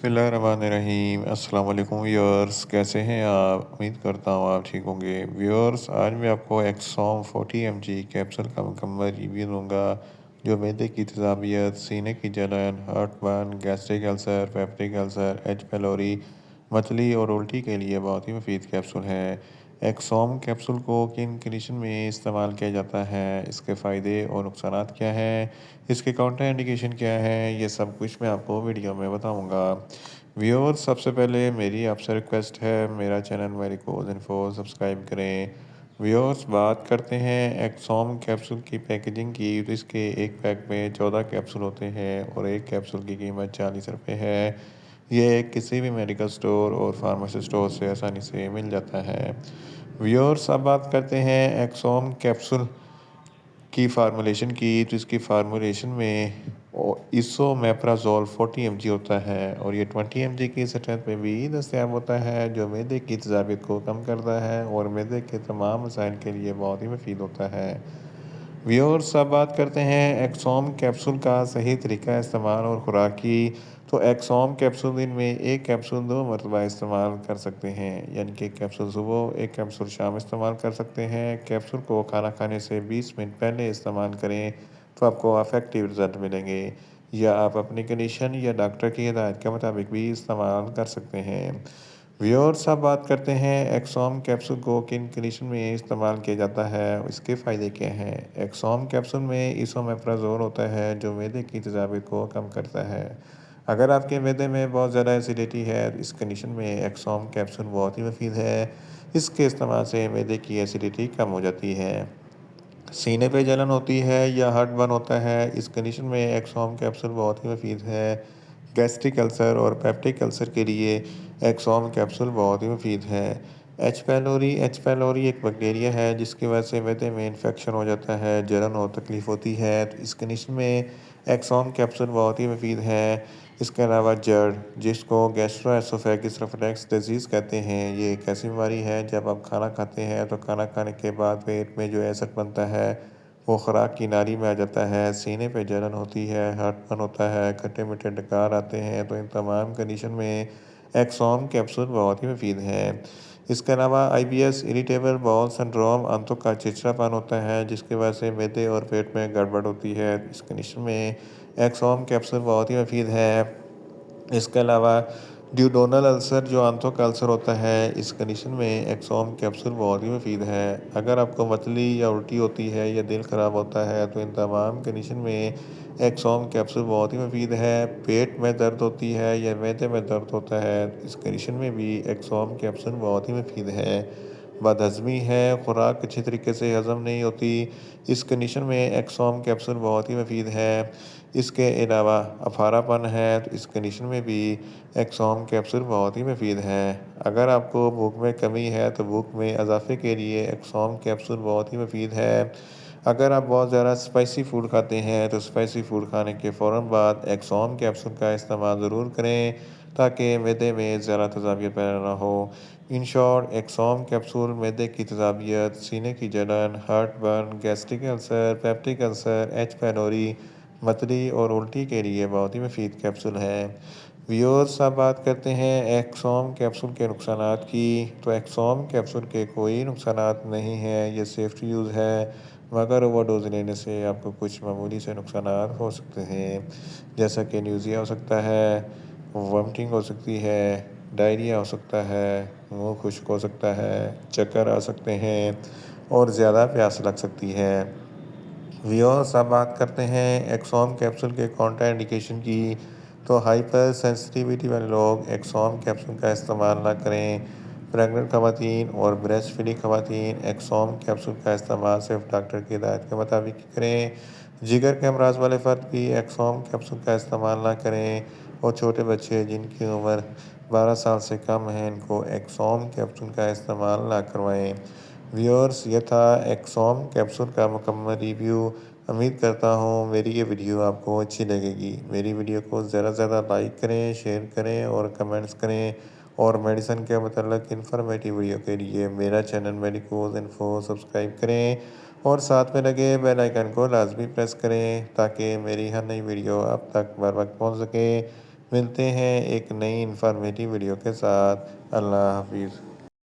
बिस्मिल्लाहिर्रहमानिर्रहीम अस्सलाम वालेकुम व्यूअर्स, कैसे हैं आप? उम्मीद करता हूँ आप ठीक होंगे। व्यूअर्स, आज मैं आपको एक्सॉम 40 mg कैप्सूल का मुकम्मल रिव्यू दूंगा जो मैदे की तेज़ाबियत, सीने की जलन, heartburn, gastric ulcer, peptic ulcer, H pylori, मतली और उल्टी के लिए बहुत ही मुफीद कैप्सूल है। एक्सोम कैप्सूल को किन कंडीशन में इस्तेमाल किया जाता है, इसके फ़ायदे और नुकसानात क्या हैं, इसके काउंटर इंडिकेशन क्या है, ये सब कुछ मैं आपको वीडियो में बताऊंगा। व्यूअर्स, सबसे पहले मेरी आपसे रिक्वेस्ट है, मेरा चैनल मेडिकोज इन्फो सब्सक्राइब करें। व्यूअर्स, बात करते हैं एक्सोम कैप्सूल की पैकेजिंग की, तो इसके एक पैक में 14 कैप्सूल होते हैं और एक कैप्सूल की कीमत 40 रुपये है। ये किसी भी मेडिकल स्टोर और फार्मेसी स्टोर से आसानी से मिल जाता है। व्यूअर्स, अब बात करते हैं एक्सोम कैप्सूल की फार्मूलेशन की, तो इसकी फार्मूलेशन में इसोमेप्राजोल 40 mg होता है और ये 20 mg की स्ट्रेंथ में भी दस्तयाब होता है, जो मैदे की तेज़ाबियत को कम करता है और मैदे के तमाम मसाइल के लिए बहुत ही मुफीद होता है। व्यूअर्स, अब बात करते हैं एक्सोम कैप्सूल का सही तरीका इस्तेमाल और खुराक की। तो एक्सोम कैप्सूल दिन में एक कैप्सूल 2 मरतबा इस्तेमाल कर सकते हैं, यानी कि एक कैप्सूल सुबह, एक कैप्सूल शाम इस्तेमाल कर सकते हैं। कैप्सूल को खाना खाने से 20 मिनट पहले इस्तेमाल करें तो आपको अफेक्टिव रिजल्ट मिलेंगे, या आप अपनी कंडीशन या डॉक्टर की हिदायत के मुताबिक भी इस्तेमाल कर सकते हैं। व्यूअर्स, अब बात करते हैं एक्सोम कैप्सूल को किन कंडीशन में इस्तेमाल किया जाता है, इसके फ़ायदे क्या हैं। एक्सोम कैप्सूल में इसोमेप्राजोल होता है जो मैदे की तेज़ाबियत को कम करता है। अगर आपके मैदे में बहुत ज़्यादा एसिडिटी है, तो इस कंडीशन में एक्सोम कैप्सूल बहुत ही मुफीद है। इसके इस्तेमाल से मैदे की एसिडिटी कम हो जाती है। सीने पे जलन होती है या हार्टबर्न होता है, इस कंडीशन में एक्सोम कैप्सूल बहुत ही मुफीद है। गैस्ट्रिक अल्सर और पेप्टिक अल्सर के लिए एक्सोम कैप्सूल बहुत ही मुफीद है। एच पैलोरी एक बैक्टीरिया है जिसकी वजह से मैदे में इन्फेक्शन हो जाता है, जलन और तकलीफ होती है, तो इस कंडीशन में एक्सोम कैप्सूल बहुत ही मुफीद है। इसके अलावा जड़, जिसको गैस्ट्रोएसोफेगिस रिफ्लक्स डिजीज़ कहते हैं, ये एक ऐसी बीमारी है जब आप खाना खाते हैं तो खाना खाने के बाद पेट में जो एसिड बनता है वो खुराक की नाली में आ जाता है, सीने पे जलन होती है, हार्टबर्न होता है, खट्टे मीठे डकार आते हैं, तो इन तमाम कंडीशन में एक्सोम कैप्सूल बहुत ही मुफीद है। इसके अलावा आईबीएस, इरिटेबल बाउल सिंड्रोम, आंतों का चिड़चिड़ापन होता है जिसकी वजह से मैदे और पेट में गड़बड़ होती है, इस कंडीशन में एक्सोम कैप्सूल बहुत ही मुफीद है। इसके अलावा ड्यूडोनल अल्सर, जो आंतों का अल्सर होता है, इस कंडीशन में एक्सोम कैप्सूल बहुत ही मुफीद है। अगर आपको मतली या उल्टी होती है या दिल ख़राब होता है, तो इन तमाम कंडीशन में एक्सोम कैप्सूल बहुत ही मुफीद है। पेट में दर्द होती है या मैदे में दर्द होता है, इस कंडीशन में भी एक्सोम कैप्सूल बहुत ही मुफीद है। बदहज़मी है, खुराक अच्छी तरीके से हज़म नहीं होती, इस कंडीशन में एक्सोम कैप्सूल बहुत ही मुफीद है। इसके अलावा अफारापन है, तो इस कंडीशन में भी एक्सोम कैप्सूल बहुत ही मुफीद है। अगर आपको भूख में कमी है, तो भूख में इजाफे के लिए एक्सोम कैप्सूल बहुत ही मुफीद है। अगर आप बहुत ज़्यादा स्पाइसी फ़ूड खाते हैं, तो स्पाइसी फ़ूड खाने के फ़ौरन बाद एक्सोम कैप्सूल का इस्तेमाल ज़रूर करें ताकि मैदे में ज़्यादा तेज़ाबियत पैदा ना हो। इन शॉर्ट, एक्सोम कैप्सूल मैदे की तेज़ाबियत, सीने की जलन, heartburn, gastric ulcer, peptic ulcer, H pylori, मतली और उल्टी के लिए बहुत ही मुफीद कैप्सूल है। व्यूअर्स, अब बात करते हैं एक्सोम कैप्सूल के नुकसानात की। तो एक्सोम कैप्सूल के कोई नुकसानात नहीं हैं, ये सेफ्टी यूज़ है, मगर ओवरडोज लेने से आपको कुछ मामूली से नुकसानात हो सकते हैं, जैसा कि न्यूज़िया हो सकता है, वोमिटिंग हो सकती है, डायरिया हो सकता है, मुंह खुश्क हो सकता है, चक्कर आ सकते हैं और ज़्यादा प्यास लग सकती है। व्यूअर्स, अब बात करते हैं एक्सोम कैप्सूल के काउंटर इंडिकेशन की। तो हाइपर सेंसिटिविटी वाले लोग एक्सोम कैप्सूल का इस्तेमाल ना करें। प्रेग्नेंट खवातीन और ब्रेस्ट फीडिंग खवातीन एक्सोम कैप्सूल का इस्तेमाल सिर्फ डॉक्टर की हिदायत के मुताबिक ही करें। जिगर के अमराज वाले फ़र्द भी एक्सोम कैप्सूल का इस्तेमाल ना करें, और छोटे बच्चे जिनकी उम्र 12 साल से कम है, इनको एक्सोम कैप्सूल का इस्तेमाल ना करवाएं। व्यूअर्स, ये था एक्सोम कैप्सूल का मुकम्मल रिव्यू। उम्मीद करता हूँ मेरी ये वीडियो आपको अच्छी लगेगी। मेरी वीडियो को ज़्यादा से ज़्यादा लाइक करें, शेयर करें और कमेंट्स करें, और मेडिसिन के मतलब इन्फॉर्मेटिव वीडियो के लिए मेरा चैनल मेडिकोज इन्फो सब्सक्राइब करें और साथ में लगे बेल आइकन को लाजमी प्रेस करें ताकि मेरी हर नई वीडियो आप तक बर वक्त पहुँच सके। मिलते हैं एक नई इन्फॉर्मेटिव वीडियो के साथ। अल्लाह हाफिज़।